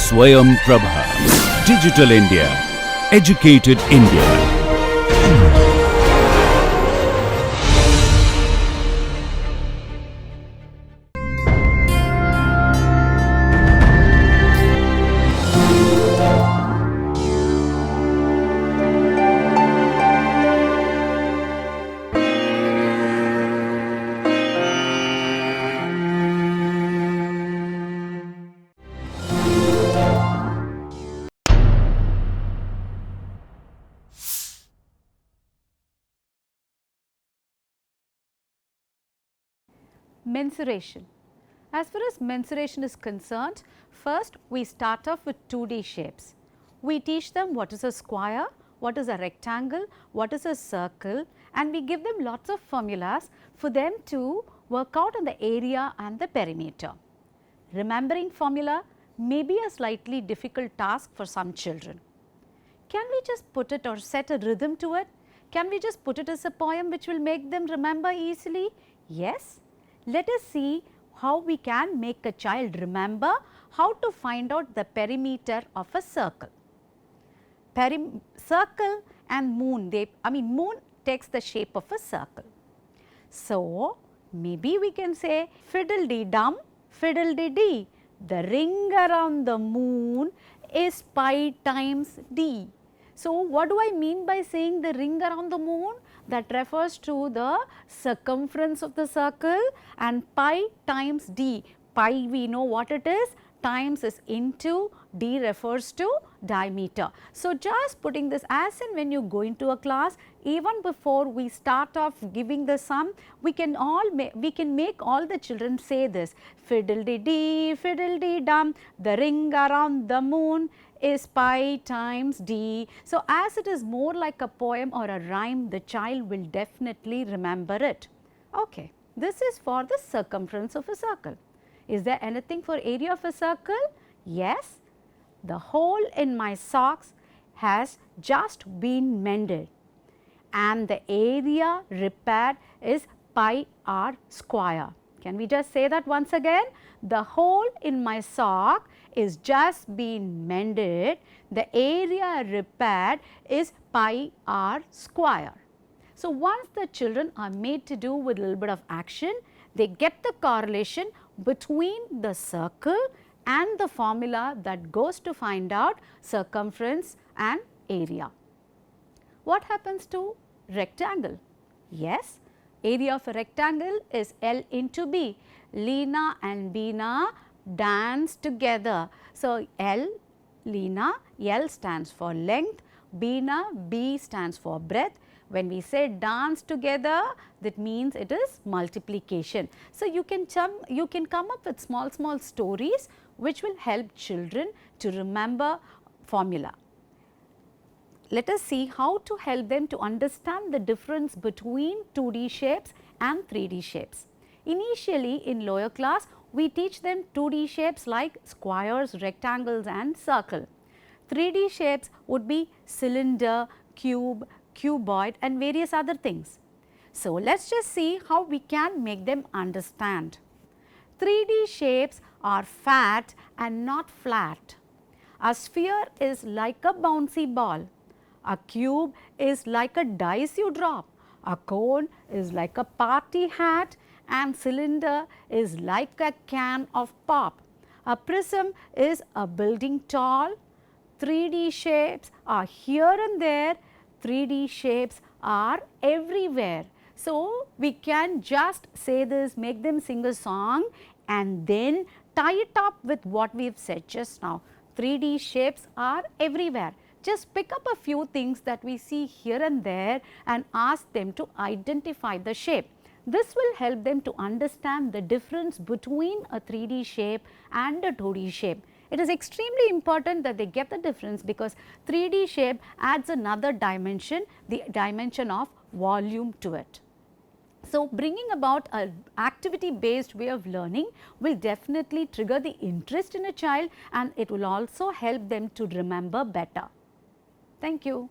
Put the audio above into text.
Swayam Prabha. Digital India. Educated India. Mensuration. As far as mensuration is concerned, first we start off with 2D shapes. We teach them what is a square, what is a rectangle, what is a circle, and we give them lots of formulas for them to work out on the area and the perimeter. Remembering formula may be a slightly difficult task for some children. Can we just put it or set a rhythm to it? Can we just put it as a poem which will make them remember easily? Yes. Let us see how we can make a child remember how to find out the perimeter of a circle. Circle and moon, moon takes the shape of a circle. So, maybe we can say fiddle-dee-dum, fiddle-dee-dee, the ring around the moon is pi times d. So, what do I mean by saying the ring around the moon? That refers to the circumference of the circle, and pi times d. Pi we know what it is, times is into, d refers to diameter. So, just putting this as in when you go into a class, even before we start off giving the sum, we can make all the children say this, fiddle-dee-dee, fiddle-dee-dum, the ring around the moon is pi times d. So, as it is more like a poem or a rhyme, the child will definitely remember it. Okay, this is for the circumference of a circle. Is there anything for area of a circle? Yes, the hole in my socks has just been mended and the area repaired is pi r square. Can we just say that once again? The hole in my sock is just been mended, the area repaired is pi r square. So, once the children are made to do with a little bit of action, they get the correlation between the circle and the formula that goes to find out circumference and area. What happens to rectangle? Yes, area of a rectangle is L into B. Leena and Beena dance together. So, L, Leena, L stands for length, Beena, B stands for breadth. When we say dance together, that means it is multiplication. So, you can come up with small stories which will help children to remember formula. Let us see how to help them to understand the difference between 2D shapes and 3D shapes. Initially in lower class, we teach them 2D shapes like squares, rectangles and circle. 3D shapes would be cylinder, cube, cuboid and various other things. So, let us just see how we can make them understand. 3D shapes are fat and not flat. A sphere is like a bouncy ball. A cube is like a dice you drop. A cone is like a party hat and cylinder is like a can of pop. A prism is a building tall. 3D shapes are here and there. 3D shapes are everywhere. So, we can just say this, make them sing a song and then tie it up with what we have said just now. 3D shapes are everywhere. Just pick up a few things that we see here and there and ask them to identify the shape. This will help them to understand the difference between a 3D shape and a 2D shape. It is extremely important that they get the difference because 3D shape adds another dimension, the dimension of volume to it. So, bringing about an activity based way of learning will definitely trigger the interest in a child and it will also help them to remember better. Thank you.